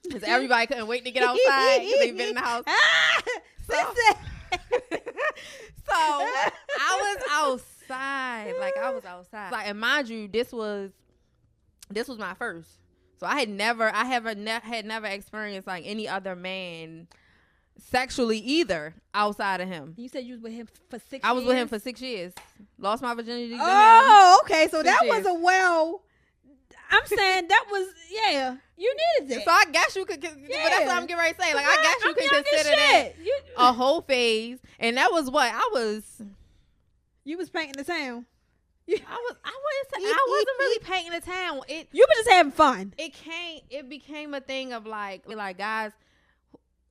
because everybody couldn't wait to get outside because they've been in the house. So I was outside, I was outside. Like, and mind you, this was my first. So I had never experienced like any other man sexually either outside of him. You said you was with him for 6 years? I was with him for 6 years. Lost my virginity to him. Oh, okay. So 6 that years. was I'm saying that was, yeah, you needed that. So I guess you could, but that's what I'm getting ready to say. Like, I guess you I'm can young as consider that shit. a whole phase. And that was what You was painting the town. I wasn't really painting the town. You were just having fun. It became a thing of like guys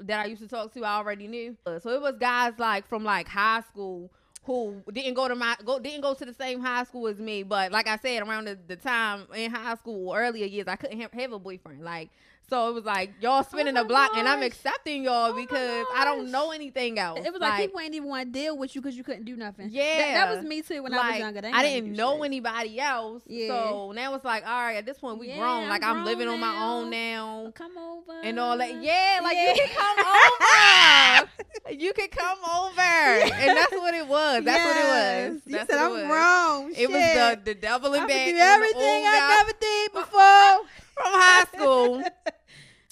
that I used to talk to, I already knew. So it was guys like from like high school who didn't go to the same high school as me, but like I said, around the time in high school, earlier years, I couldn't have a boyfriend. Like, so it was like y'all spinning the block, and I'm accepting y'all because I don't know anything else. It was like people ain't even want to deal with you because you couldn't do nothing. Yeah, that was me too when I was younger. I didn't know anybody else. Yeah. So now it's like, all right, at this point we grown. Like I'm living on my own now. Come over and all that. Yeah, like you can come over. You can come over, and that's what it was. That's what it was. You said I'm wrong. It was the devil in bed. Do everything I never did before from high school.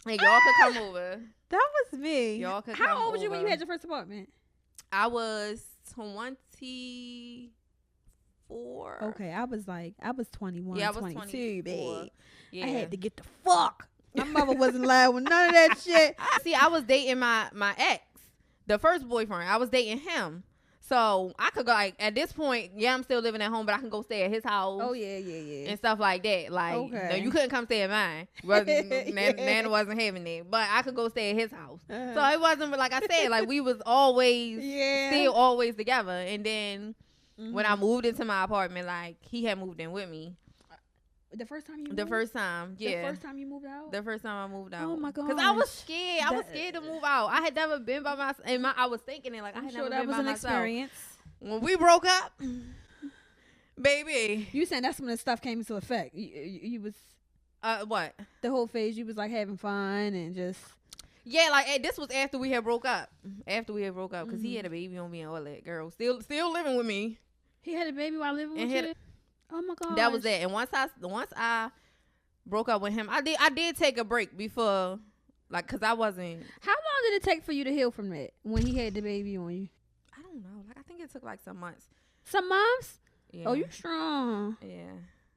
And y'all could come over. That was me. Y'all could How come old was you when you over. had your first apartment? I was 24. Okay, I was 21, Yeah, I was 22, 24. babe. Yeah. I had to get the fuck. My mother wasn't allowed with none of that shit. See, I was dating my ex, the first boyfriend. I was dating him. So I could go like at this point, yeah, I'm still living at home, but I can go stay at his house. Oh yeah. And stuff like that. Like, Okay. no, you couldn't come stay at mine. Nana wasn't having it, but I could go stay at his house. So it wasn't like I said. Like we was always still always together. And then when I moved into my apartment, like he had moved in with me. The first time you moved? The first time, yeah. The first time you moved out? The first time I moved out. Oh my god! Because I was scared. I was scared to move out. I had never been by myself. And I was thinking it like I had never been by myself. Experience. When we broke up, baby. You saying that's when the stuff came into effect? You was what? The whole phase you was like having fun and just. Yeah, like this was after we had broke up. After we had broke up, because he had a baby on me and all that. Girl, still living with me. He had a baby while living with you. Oh my god. That was it. And once I broke up with him, I did take a break before, like, cause I wasn't. How long did it take for you to heal from that when he had the baby on you? I don't know. Like I think it took like some months. Some months? Yeah. Oh, you strong. Yeah.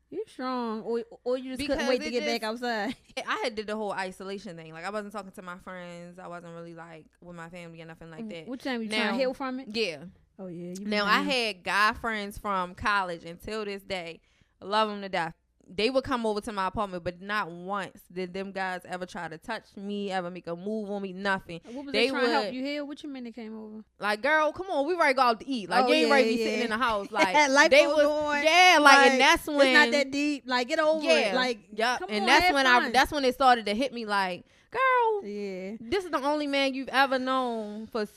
You strong. Or you just couldn't wait to get back outside. I had did the whole isolation thing. Like I wasn't talking to my friends. I wasn't really like with my family or nothing like that. What time you trying to heal from it? Yeah. Oh yeah. Now I had guy friends from college until this day. I love them to death. They would come over to my apartment, but not once did them guys ever try to touch me, ever make a move on me, nothing. What was they trying to help you heal? What you mean they came over? Like, girl, come on, we ready to go out to eat. Like, you ain't ready to be sitting in the house. Like, life they was going. Yeah, like, and that's when it's not that deep. Like, get over it. Like, yep. Come and on, that's when it started to hit me. Like, girl, this is the only man you've ever known for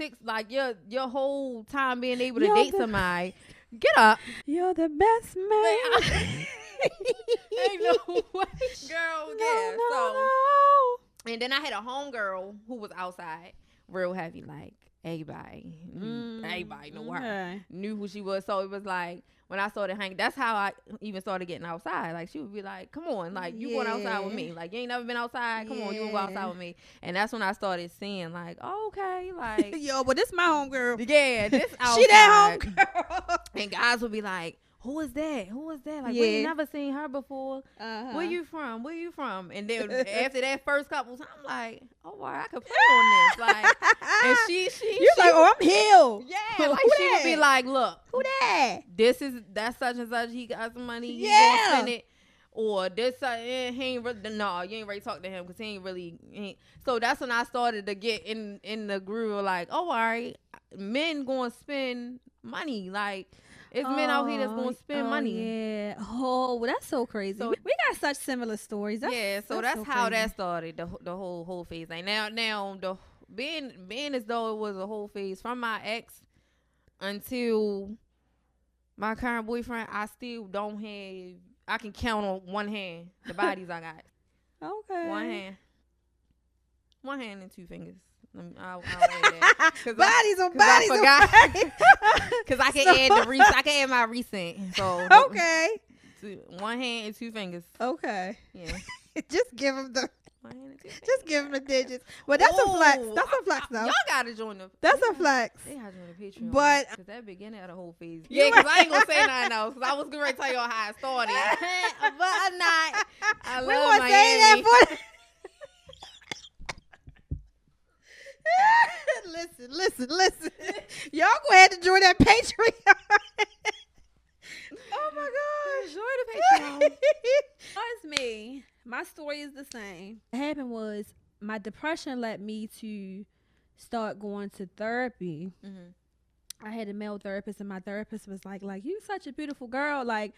your whole time being able to date somebody. Get up. You're the best man. Ain't no way. Girl, yeah. No. And then I had a homegirl who was outside real heavy. Like, everybody knew her. Knew who she was. So it was like, when I started hanging, that's how I even started getting outside. Like, she would be like, come on, like, you going outside with me. Like, you ain't never been outside. Come on, you want to go outside with me. And that's when I started seeing, like, oh, okay, like. Yo, but this my homegirl. Yeah, this outside. She that homegirl. And guys would be like, who is that? Who is that? Like, we ain't never seen her before. Where you from? Where you from? And then after that first couple times, I'm like, oh, wow, I could play on this. Like, and she like, oh, I'm healed. Yeah, like she would be like, look, who that? That's such and such. He got some money. Yeah. He gonna spend it. Or this, he ain't really, no, you ain't ready to talk to him because he ain't really. So that's when I started to get in the groove of like, oh, all right, men gonna spend money. Like, it's men out here that's gonna spend money. Yeah. Oh, well, that's so crazy. So, we got such similar stories. That's so how crazy. That started. The whole phase thing. Now the being as though it was a whole phase from my ex until my current boyfriend. I still don't have. I can count on one hand the bodies I got. Okay. One hand and two fingers. I'll add that. Bodies on bodies. I forgot. Because I can add I can add my recent. So okay. One hand and two fingers. Okay. Yeah. Just give them the. One hand and two fingers. Just give them the digits. Well, that's a flex. That's a flex, though. Y'all gotta join the. That's a flex. They gotta join the Patreon. But because that beginning of the whole phase. Yeah, because I ain't gonna say nothing else. Because I was gonna tell y'all how it started. But I'm not. I love Miami. Say that for. Listen. Y'all go ahead and join that Patreon. Oh my gosh. Join the Patreon. It's me. My story is the same. What happened was my depression led me to start going to therapy. I had a male therapist, and my therapist was like, you such a beautiful girl. Like,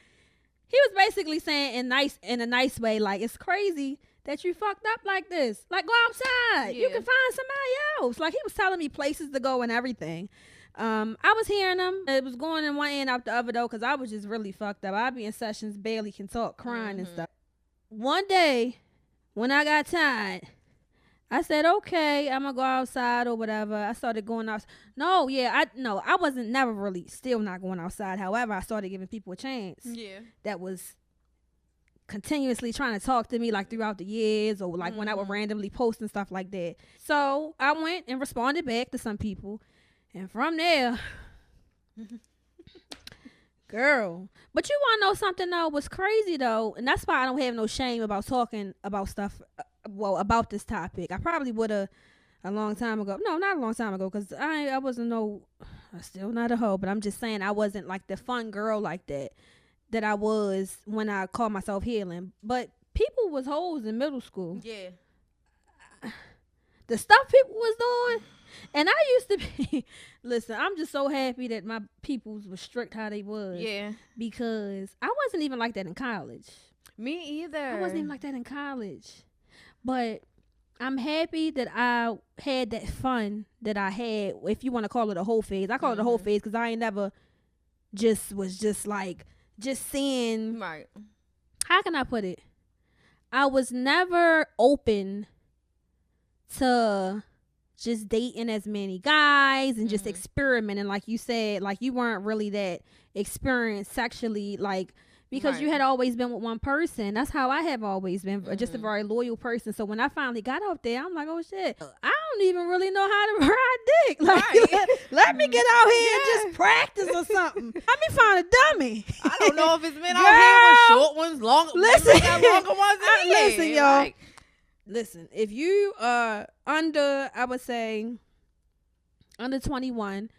he was basically saying in a nice way, like, it's crazy that you fucked up like this. Like, go outside. You can find somebody else. Like, he was telling me places to go and everything. I was hearing him. It was going in one end out the other, though, because I was just really fucked up. I'd be in sessions, barely can talk, crying and stuff. One day, when I got tired, I said, okay, I'm going to go outside or whatever. I started going out. I wasn't never really still not going outside. However, I started giving people a chance. Yeah. That was continuously trying to talk to me like throughout the years, or like when I would randomly post and stuff like that. So I went and responded back to some people, and from there, girl. But you want to know something though? What's crazy though, and that's why I don't have no shame about talking about stuff. About this topic. I probably would have a long time ago. No, not a long time ago, because I wasn't I'm still not a hoe, but I'm just saying I wasn't like the fun girl like that I was when I called myself healing. But people was hoes in middle school. Yeah. The stuff people was doing. And I used to be, listen, I'm just so happy that my peoples were strict how they was. Yeah. Because I wasn't even like that in college. Me either. I wasn't even like that in college. But I'm happy that I had that fun that I had, if you want to call it a whole phase. I call it a whole phase because I ain't never just seeing. Right. How can I put it? I was never open to just dating as many guys and just experimenting, like you said. Like, you weren't really that experienced sexually, like, because you had always been with one person. That's how I have always been, just a very loyal person. So when I finally got out there, I'm like, oh shit, I don't even really know how to ride dick. Like, let me get out here and just practice or something. Let me find a dummy. I don't know if it's men out here with short ones, long. Listen, got longer ones than me. listen, y'all. Like, listen, if you are under, I would say, under 21,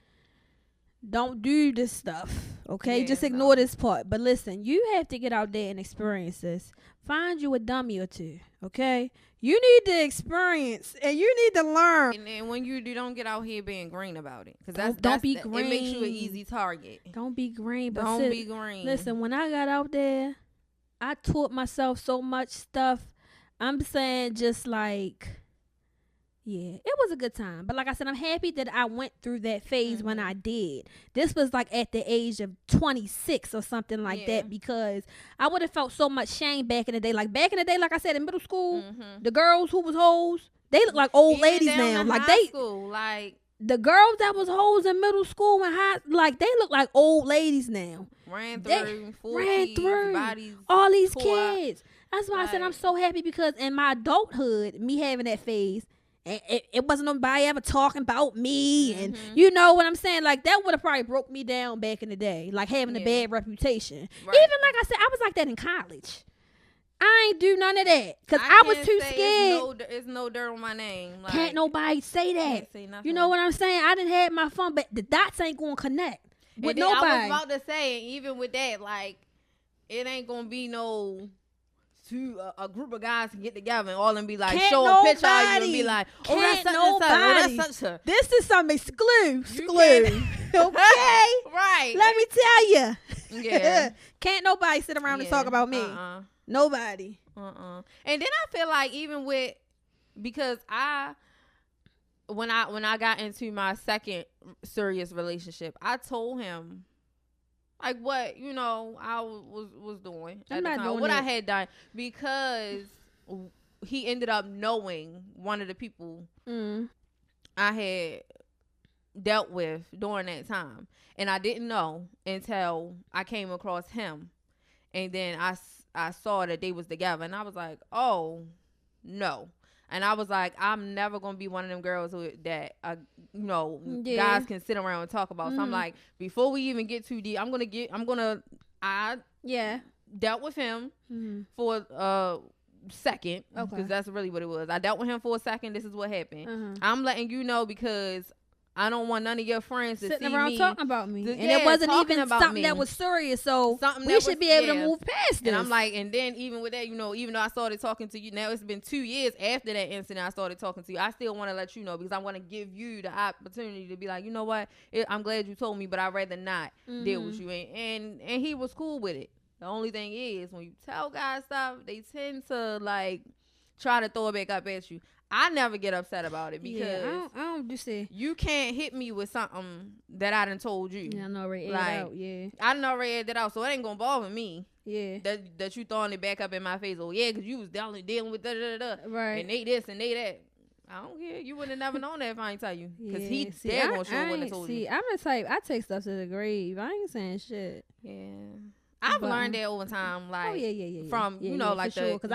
don't do this stuff, okay? Yeah, just ignore this part. But listen, you have to get out there and experience this. Find you a dummy or two, okay? You need to experience and you need to learn. And when you don't get out here being green about it, because Don't be green. It makes you an easy target. Don't be green. But Don't be green. Listen, when I got out there, I taught myself so much stuff. I'm saying, just like, yeah, it was a good time. But like I said, I'm happy that I went through that phase when I did. This was like at the age of 26 or something like that, because I would have felt so much shame back in the day. Like, back in the day, like I said, in middle school, the girls who was hoes, they look like old ladies now. Like, school, like, the girls that was hoes in middle school and high, like, they look like old ladies now. Ran through bodies, all these kids. That's why I said I'm so happy, because in my adulthood, me having that phase, it wasn't nobody ever talking about me. And you know what I'm saying? Like, that would have probably broke me down back in the day, like having a bad reputation. Right. Even like I said, I was like that in college. I ain't do none of that because I was too scared. It's no dirt on my name. Like, can't nobody say that. Can't say nothing. You know what I'm saying? I done had my fun, but the dots ain't gonna connect with nobody. I was about to say, even with that, like, it ain't gonna be a group of guys can get together and all and be like, show a picture of you and be like, oh, that's such and such. Oh, that's such. This is some exclusive. Okay? Right. Let me tell you. Yeah. Can't nobody sit around and talk about me. Nobody. And then I feel like even with, because when I got into my second serious relationship, I told him, like, what, I was doing at the time, what I had done, because he ended up knowing one of the people I had dealt with during that time. And I didn't know until I came across him. And then I saw that they was together. And I was like, oh, no. And I was like, I'm never going to be one of them girls that, guys can sit around and talk about. So I'm like, before we even get too deep, I dealt with him for a second. Because that's really what it was. I dealt with him for a second. This is what happened. I'm letting you know because I don't want none of your friends to sitting see around me talking about me. And it wasn't even something that was serious. So we should be able to move past this. And I'm like, and then even with that, even though I started talking to you, now it's been 2 years after that incident I started talking to you, I still want to let you know, because I want to give you the opportunity to be like, you know what, I'm glad you told me, but I'd rather not deal with you. And he was cool with it. The only thing is, when you tell guys stuff, they tend to like try to throw it back up at you. I never get upset about it because I don't do say you can't hit me with something that I done told you. Yeah, I done already aired out. Yeah, I done already aired it out, so it ain't gonna bother me. Yeah, that you throwing it back up in my face. Oh yeah, because you was dealing with right, and they this and they that. I don't care. You wouldn't have never known that if I ain't tell you. Because he dead gonna show what I told you. I'm the type, I take stuff to the grave. I ain't saying shit. Yeah. I've learned that over time. Like, from, like, because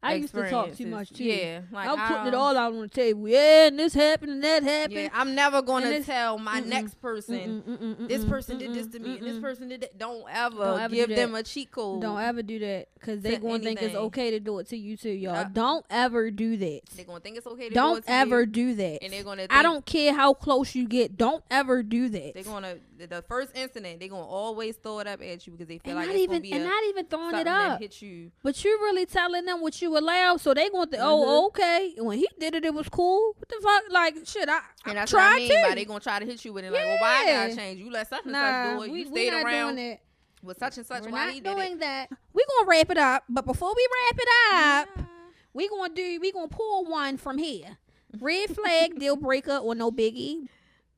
I used to talk too experiences. much too. Yeah, like I'm putting it don't- all out on the table. Yeah, and this happened and that happened. Yeah, I'm never And gonna this- tell my next person this person did this to me and this person did that. Don't ever do give that. them a cheat code. Don't ever do that because they To gonna think it's anything. okay to do it to you too, y'all. Yep. Don't ever do that. They're gonna think it's okay to do Don't it to ever you, do that. and they're gonna. I don't care how close you get. Don't ever do that. They're gonna the first incident. They're gonna always throw it up at you because they feel and like not it's even gonna be and not even throwing something it that up. hit you. But you really telling them what you allow, so they going to oh okay. When he did it, it was cool. What the fuck? Like shit, I And that's tried what I mean. to. By they gonna try to hit you with it. Like, well, why I gotta Yeah. change? You let such and Nah, such do it. we You stayed not around doing it. with such and such. We're Why not he did doing it? that. We gonna wrap it up, but before we wrap it up, we gonna pull one from here. Red flag, deal breaker, or no biggie.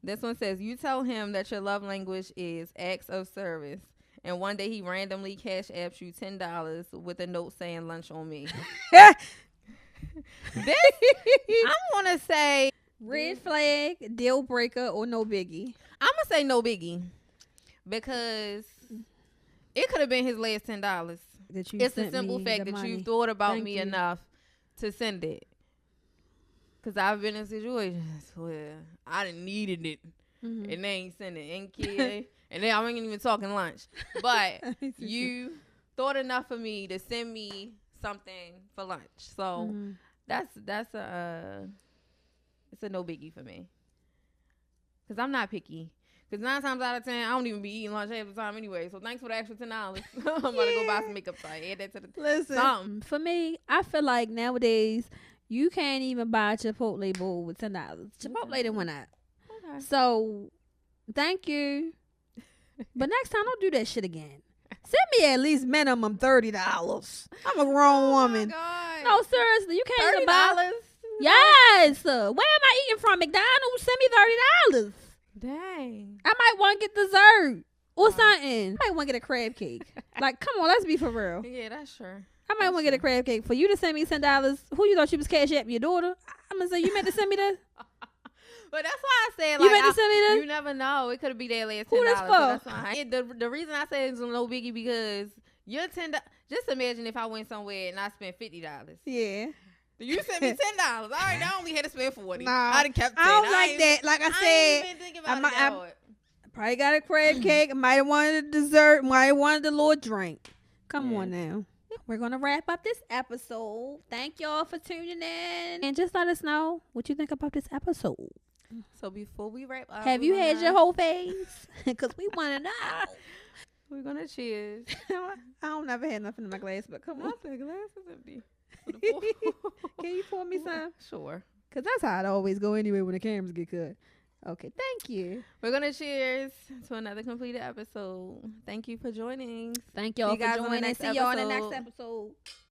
This one says, you tell him that your love language is acts of service. And one day he randomly cash apps you $10 with a note saying lunch on me. This, I'm going to say, Red flag, deal breaker, or no biggie. I'm going to say no biggie. Because it could have been his last $10. That you It's the sent simple me fact the that money. you thought about Thank me you. enough to send it. Because I've been in situations where I done needed it. Mhm. And they ain't sending and kid. And then I ain't even talking lunch. But you thought enough of me to send me something for lunch. So Mhm. that's a it's a no biggie for me. Cause I'm not picky. Cause 9 times out of 10, I don't even be eating lunch half the time anyway. So thanks for the extra $10. I'm about to go buy some makeup. So I add that to the Listen, something. for me, I feel like nowadays you can't even buy a Chipotle bowl with $10. Chipotle done went out. Okay. So, thank you. But next time, don't do that shit again. Send me at least minimum $30. I'm a grown woman. Oh No, seriously, you can't even buy. $30. Yes. Where am I eating from? McDonald's? Send me $30. Dang. I might want to get dessert or something. I might want to get a crab cake. Like, come on, let's be for real. Yeah, that's true. I might want to get a crab cake. For you to send me $10, who you thought she was cash app? Your daughter? I'm going to say, you meant to send me this? But that's why I said, You like, meant to send me this? you never know. It could be their last $10. Who this so for? that's fine. The reason I say it's no biggie because your $10. Just imagine if I went somewhere and I spent $50. Yeah. You sent me $10. All right, I only had to spend $40. Nah, I done kept 10. I don't like that. Like I I ain't said, even thinking I about might- it. Lord. probably got a crab cake. Might have wanted a dessert. Might have wanted a little drink. Come Yeah. on now. We're going to wrap up this episode. Thank y'all for tuning in. And just let us know what you think about this episode. So before we wrap up, Have you had your whole face? Because we want to know. We're going to cheers. I don't never had nothing in my glass, but come on. Not the glass is empty. Can you pour me some? Sure. Because that's how it always go anyway when the cameras get cut. Okay, thank you. We're going to cheers to another completed episode. Thank you for joining. Thank y'all See you guys for on the joining. next See y'all in the next episode. episode.